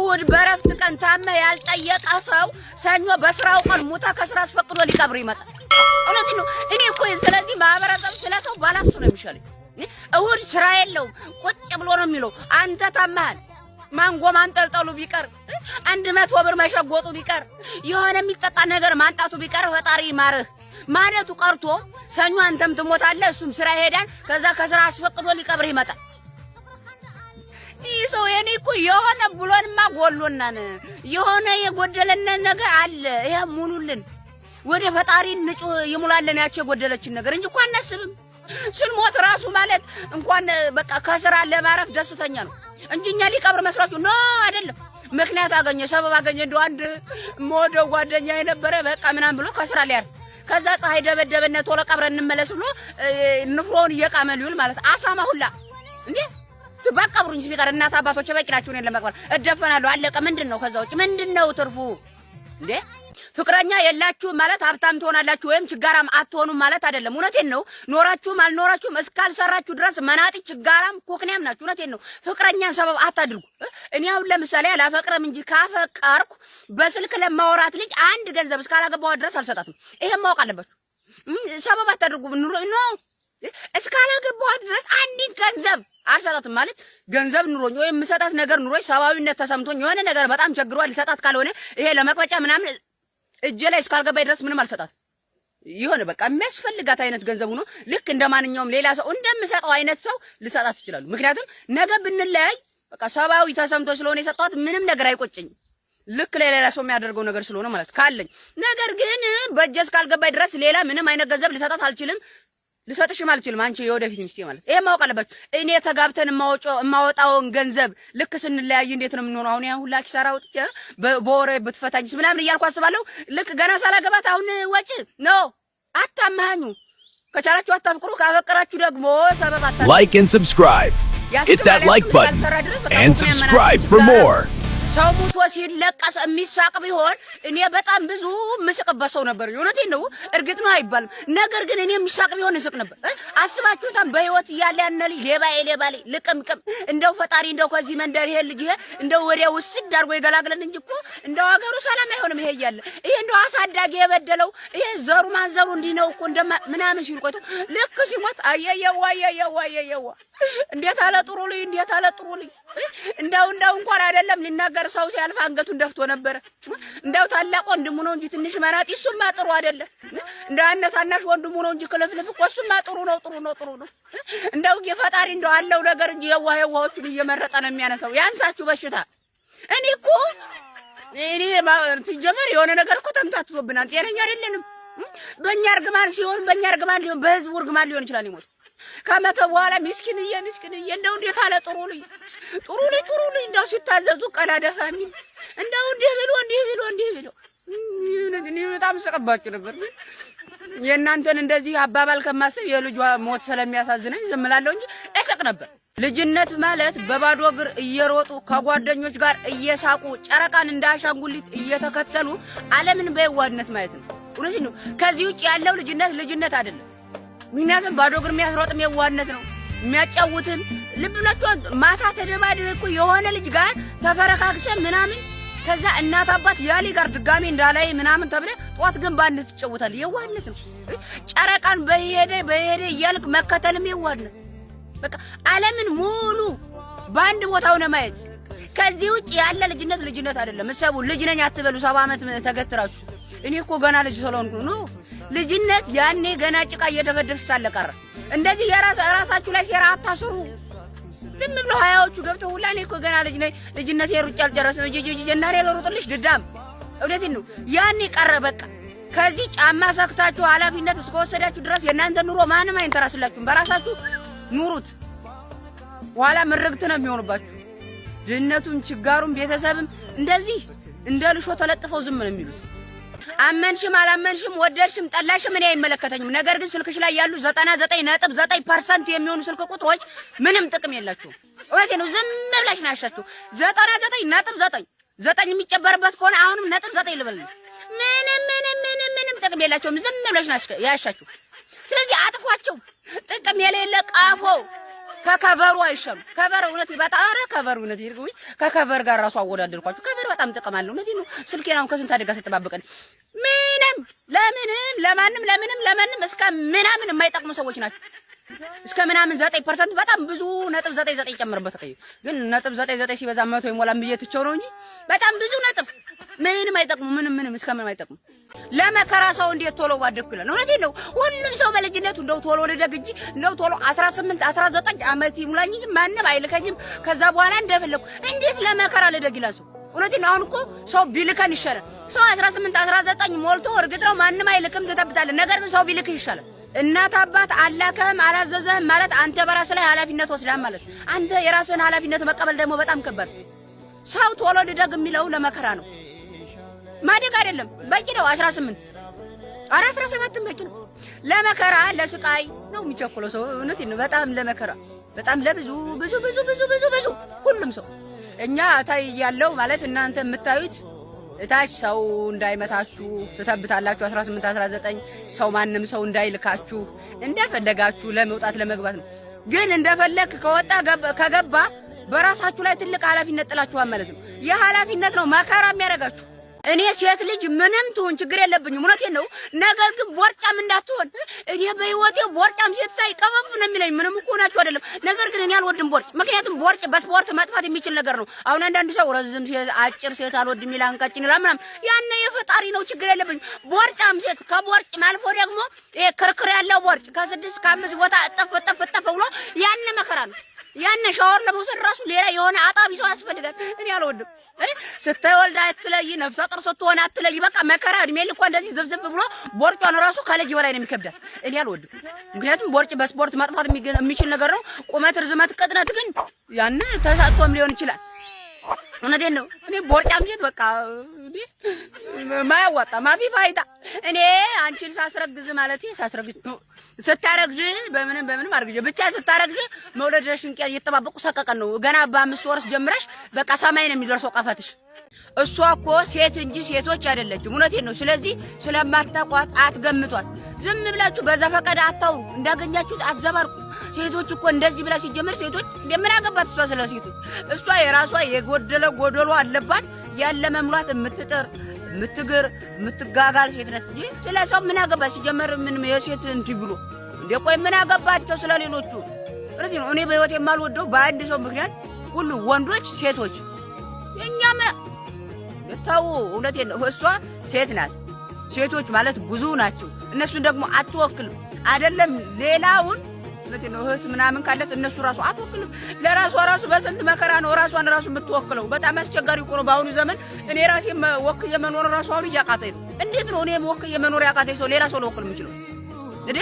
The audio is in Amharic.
እሁድ በረፍት ቀን ታመ ያልጠየቀ ሰው ሰኞ በስራው ቀን ሙታ ከስራ አስፈቅዶ ሊቀብር ይመጣል። እውነት ነው። እኔ እኮ ስለዚህ ማህበረሰብ ስለሰው ባላስ ነው የሚሻለኝ። እሁድ ስራ የለውም ቁጭ ብሎ ነው የሚለው። አንተ ታመሃል ማንጎ ማንጠልጠሉ ቢቀር 100 ብር መሸጎጡ ቢቀር የሆነ የሚጠጣ ነገር ማንጣቱ ቢቀር ፈጣሪ ማርህ ማለቱ ቀርቶ ሰኞ አንተም ትሞታለህ እሱም ስራ ይሄዳል። ከዛ ከስራ አስፈቅዶ ሊቀብር ይመጣል። ይሰው የኔ እኮ የሆነ ብሎንማ ጎሎናን የሆነ የጎደለን ነገር አለ። ይሄ ሙሉልን ወደ ፈጣሪ ንጹህ ይሙላልን ያቸው የጎደለችን ነገር እንጂ እንኳን አናስብም። ስንሞት ራሱ ማለት እንኳን በቃ ከስራ ለማረፍ ደስተኛ ነው እንጂ እኛ ሊቀብር መስራቹ ነው አይደለም። ምክንያት አገኘ ሰበብ አገኘ እንደው አንድ ሞደው ጓደኛ የነበረ በቃ ምናምን ብሎ ከስራ ሊያርፍ ከዛ ፀሐይ ደበደበነ ቶሎ ቀብረን እንመለስ ብሎ ንፍሮን እየቃመ ሊውል ማለት አሳማ ሁላ እንዴ ተባቀብሩኝ ቢቀር እናት አባቶች በቂ ናቸው እኔን ለመቅበር እደፈናለሁ አለቀ። ምንድነው ከዛ ውጭ ምንድነው ትርፉ እንዴ? ፍቅረኛ የላችሁ ማለት ሀብታም ትሆናላችሁ ወይም ችጋራም አትሆኑም ማለት አይደለም። እውነቴን ነው። ኖራችሁም አልኖራችሁም እስካልሰራችሁ ድረስ መናጢ ችጋራም ኮክኒያም ናችሁ። እውነቴን ነው። ፍቅረኛን ሰበብ አታድርጉ። እኔ አሁን ለምሳሌ አላፈቅረም እንጂ ካፈቀርኩ በስልክ ለማወራት ልጅ አንድ ገንዘብ እስካላገባው ድረስ አልሰጣትም። ይሄን ማወቅ አለባችሁ። ሰበብ አታድርጉ ነው እስካላገባው ድረስ አንድ ገንዘብ አልሰጣትም ማለት ገንዘብ ኑሮኝ ወይ የምሰጣት ነገር ኑሮኝ ሰባዊነት ተሰምቶኝ የሆነ ነገር በጣም ቸግሯል ልሰጣት ካልሆነ ይሄ ለመቅበጫ ምናምን እጄ ላይ እስካልገባይ ድረስ ምንም አልሰጣት። ይሆነ በቃ የሚያስፈልጋት አይነት ገንዘብ ሆኖ ልክ እንደማንኛውም ሌላ ሰው እንደምሰጠው አይነት ሰው ልሰጣት ይችላል። ምክንያቱም ነገ ብንለያይ በቃ ሰባዊ ተሰምቶ ስለሆነ የሰጣት ምንም ነገር አይቆጨኝም። ልክ ለሌላ ሰው የሚያደርገው ነገር ስለሆነ ማለት ካለኝ ነገር ግን በእጄ እስካልገባይ ድረስ ሌላ ምንም አይነት ገንዘብ ልሰጣት አልችልም። ልሰጥሽም አልችልም አንቺ የወደፊት ሚስቴ ማለት ይሄ ማወቅ አለባችሁ። እኔ ተጋብተን ማወጣውን ገንዘብ ልክ ስንለያይ እንዴት ነው የምንሆነው? አሁን ያ ሁላ ኪሳራ ወጥቼ በወሬ ብትፈታኝስ ምናምን እያልኩ አስባለሁ። ልክ ገና ሳላገባት አሁን ወጪ ነው። አታማኙ። ከቻላችሁ አታፍቅሩ፣ ካፈቀራችሁ ደግሞ ሰበብ አታድርጉ። Like and subscribe. Hit that like button and subscribe for more. ሰው ሙቶ ሲለቀስ የሚሳቅ ቢሆን እኔ በጣም ብዙ ምስቅበት ሰው ነበር። እውነቴን ነው። እርግጥ ነው አይባልም። ነገር ግን እኔ የሚሳቅ ቢሆን እስቅ ነበር። አስባችሁታል? በህይወት እያለ ያነሊ ሌባዬ ልቅምቅም እንደው ፈጣሪ እንደው ከዚህ መንደር ይሄ ልጅ ይሄ እንደው ወዲያው ውስድ አድርጎ ይገላግለን እንጂ እኮ እንደው ሀገሩ ሰላም አይሆንም። ይሄ እያለ ይሄ እንደው አሳዳጊ የበደለው ይሄ ዘሩ ማንዘሩ እንዲህ ነው እኮ ምናምን ሲል ቆይቶ ልክ ሲሞት አየየዋ እንዴት አለ ጥሩልኝ እንደው እንኳን አይደለም ሊናገር ሰው ሲያልፍ አንገቱን ደፍቶ ነበር። እንደው ታላቅ ወንድሙ ነው እንጂ ትንሽ መናጢ እሱማ ጥሩ አይደለም። እንደው ታናሽ ወንድሙ ነው እንጂ ክልፍልፍ እኮ እሱማ ጥሩ ነው። እንደው የፈጣሪ እንደው አለው ነገር እንጂ የዋሆቹን እየመረጠ ነው የሚያነሳው። ያንሳችሁ በሽታ። እኔ ሲጀመር የሆነ ነገር እኮ ተምታትቶብናል። ጤነኛ አይደለንም። በእኛ እርግማን ሊሆን በህዝቡ እርግማን ሊሆን ይችላል ይሞት ከመተ በኋላ ምስኪንዬ እንደው እንዴት አለ ጥሩልኝ እንደው ሲታዘዙ ቀላደፋሚ እንደው እንዲህ ብሎ እኔ በጣም ስቀባችሁ ነበር። የእናንተን እንደዚህ አባባል ከማስብ የልጇ ሞት ስለሚያሳዝነኝ ዝም እላለሁ እንጂ እስቅ ነበር። ልጅነት ማለት በባዶ እግር እየሮጡ ከጓደኞች ጋር እየሳቁ ጨረቃን እንዳሻንጉሊት እየተከተሉ ዓለምን በየዋህነት ማየት ነው። እውነት ነው። ከዚህ ውጭ ያለው ልጅነት አይደለም። ምክንያቱም ባዶ እግር የሚያስሮጥም የዋህነት ነው። የሚያጫውትን ልብ ብላችሁ ማታ ተደባድበኩ የሆነ ልጅ ጋር ተፈረካክሰን ምናምን ከዛ እናት አባት ያሊ ጋር ድጋሚ እንዳላይ ምናምን ተብለ ጧት ግን ባንድ ትጫወታል። የዋህነት ነው። ጨረቃን በሄደ እያልክ መከተልም የዋህነት በቃ ዓለምን ሙሉ ባንድ ቦታው ነው ማየት። ከዚህ ውጭ ያለ ልጅነት አይደለም። እሰቡ ልጅ ነኝ አትበሉ። 7 ዓመት ተገትራችሁ እኔ እኮ ገና ልጅ ስለሆንኩ ነው። ልጅነት ያኔ ገና ጭቃ እየደፈደፍሽ ሳለ ቀረ። እንደዚህ የራሳችሁ ላይ ሴራ አታስሩ። ዝም ብሎ ሀያዎቹ ገብተው ሁላ እኔ እኮ ገና ልጅ ነኝ ልጅነት የሩጫ አልጨረስም እና እኔ ልሩጥልሽ ድዳም። እውነቴን ነው። ያኔ ቀረ በቃ። ከዚህ ጫማ ሰክታችሁ ኃላፊነት እስከወሰዳችሁ ድረስ የእናንተ ኑሮ ማንም አይንተራስላችሁም። በራሳችሁ ኑሩት። ኋላ ምርግት ነው የሚሆንባችሁ። ድህነቱም ችጋሩም ቤተሰብም እንደዚህ እንደ ልሾ ተለጥፈው ዝም ነው የሚሉት። አመንሽም አላመንሽም ወደድሽም ጠላሽም እኔ አይመለከተኝም። ነገር ግን ስልክሽ ላይ ያሉ 99.9% የሚሆኑ ስልክ ቁጥሮች ምንም ጥቅም የላቸውም። እውነቴን ነው። ዝም ብለሽ ናሻችሁ 99.9 የሚጨበርበት ከሆነ አሁንም 9 ልበል። ምንም ጥቅም የላቸውም። ዝም ብለሽ ያሻችሁ። ስለዚህ አጥፏቸው። ጥቅም የሌለ ቃፎ ከከቨሩ አይሻሉ ከቨር እውነት በጣም ከቨሩ እውነት ይርጉኝ ከከቨር ጋር ራሱ አወዳደርኳችሁ ከቨር በጣም ጥቅም አለው እውነት ነው ስልኬን አሁን ከስንት አደጋ ተጠባበቀን ምንም ለምንም እስከ ምናምን የማይጠቅሙ ሰዎች ናቸው እስከ ምናምን 9% በጣም ብዙ ነጥብ 99 ጨምርበት ግን ነጥብ 99 ሲበዛ 100 ይሞላም ብየትቸው ነው እንጂ በጣም ብዙ ነጥብ ምንም አይጠቅሙ ምንም እስከ ምንም አይጠቅሙ ለመከራ ሰው እንዴት ቶሎ ዋደኩላ ነው እውነቴን ነው ሁሉም ሰው በልጅነቱ እንደው ቶሎ ልደግ እንጂ እንደው ቶሎ 18 19 ዓመት ይሙላኝ እንጂ ማንም አይልከኝም ከዛ በኋላ እንደፈለኩ እንዴት ለመከራ ልደግ ይላል ሰው እውነቴን ነው አሁን እኮ ሰው ቢልከን ይሻላል ሰው 18 19 ሞልቶ እርግጥ ነው ማንም አይልክም ተጠብጣለ ነገር ግን ሰው ቢልክ ይሻላል እናት አባት አላከም አላዘዘህም ማለት አንተ በራስህ ላይ ኃላፊነት ወስደሃል ማለት አንተ የራስህን ኃላፊነት መቀበል ደግሞ በጣም ከባድ ሰው ቶሎ ልደግ የሚለው ለመከራ ነው ማደግ አይደለም በቂ ነው 18 17 በቂ ነው ለመከራ ለስቃይ ነው የሚቸኩለው ሰው እውነቴን ነው በጣም ለመከራ በጣም ለብዙ ብዙ ሁሉም ሰው እኛ ታይ ያለው ማለት እናንተ የምታዩት እታች ሰው እንዳይመታችሁ ተተብታላችሁ 18 19 ሰው ማንንም ሰው እንዳይልካችሁ እንደፈለጋችሁ ለመውጣት ለመግባት ነው ግን እንደፈለክ ከወጣ ከገባ በራሳችሁ ላይ ትልቅ ኃላፊነት ጥላችኋል ማለት ነው የኃላፊነት ነው መከራ የሚያረጋችሁ እኔ ሴት ልጅ ምንም ትሁን ችግር የለብኝም እውነቴን ነው ነገር ግን ቦርጫም እንዳትሆን እኔ በህይወቴ ቦርጫም ሴት ሳይ ቀበብ ነው የሚለኝ ምንም እኮ ናችሁ አይደለም ነገር ግን እኔ አልወድም ቦርጭ ምክንያቱም ቦርጭ በስፖርት መጥፋት የሚችል ነገር ነው አሁን አንዳንድ ሰው ረዝም ሴት አጭር ሴት አልወድም ይላል ቀጭን ይላል ምናምን ያን የፈጣሪ ነው ችግር የለብኝም ቦርጫም ሴት ከቦርጭ ማልፎ ደግሞ ክርክር ያለው ቦርጭ ከ6 ከ5 ቦታ እጠፍ ብሎ ያን መከራ ነው ያን ሻወር ለመውሰድ ራሱ ሌላ የሆነ አጣቢ ሰው ያስፈልጋል እኔ አልወድም ስትወልድ አትለይ ነፍሰ ጡር ስትሆን አትለይ በቃ መከራ እድሜ ልኳ እንደዚህ ዝብዝብ ብሎ ቦርጯን ራሱ ከልጅ በላይ ነው የሚከብዳት እኔ አልወድም ምክንያቱም ቦርጭ በስፖርት ማጥፋት የሚችል ነገር ነው ቁመት ርዝመት ቅጥነት ግን ያን ተሳጥቶም ሊሆን ይችላል እውነቴን ነው እኔ ቦርጫም ሴት በቃ ማያዋጣ ማፊ ፋይዳ እኔ አንቺን ሳስረግዝ ማለት ሳስረግዝ ስታረግጂ በምንም አርግጂ ብቻ ስታረግጂ መውለድሽን ቀር እየተጠባበቁ ሰቀቀን ነው ገና በ5 ወርስ ጀምረሽ በቃ ሰማይ ነው የሚደርሰው ቀፈትሽ እሷ እኮ ሴት እንጂ ሴቶች አይደለችም እውነቴን ነው ስለዚህ ስለማታቋት አትገምቷት ዝም ብላችሁ በዘፈቀደ አታውሩ እንዳገኛችሁት አትዘባርቁ ሴቶች እኮ እንደዚህ ብላ ሲጀመር ሴቶች እንደምን አገባት እሷ ስለ ሴቶች እሷ የራሷ የጎደለ ጎደሎ አለባት ያለ መምሏት የምትጥር ምትግር ምትጋጋል ሴት ነች እንጂ ስለሰው ምን አገባት ሲጀመር ምን የሴት እንት ብሎ እንደ ቆይ ምን አገባቸው ስለሌሎቹ ስለዚህ ነው እኔ በህይወት የማልወደው በአንድ ሰው ምክንያት ሁሉ ወንዶች ሴቶች የኛም ታው እውነቴን ነው እሷ ሴት ናት ሴቶች ማለት ብዙ ናቸው እነሱን ደግሞ አትወክልም አይደለም ሌላውን እውነቴን ነው እህት ምናምን ካለት እነሱ ራሱ አትወክልም ለራሱ በስንት መከራ ነው ራሷን ራሱ የምትወክለው በጣም አስቸጋሪ ሆኖ በአሁኑ ዘመን እኔ ራሴ ወክዬ መኖር ራሱ አሁን እያቃተኝ ነው እንዴት ነው እኔ ወክዬ መኖር ያቃተኝ ሰው ሌላ ሰው ለወክል የምችለው እንዴ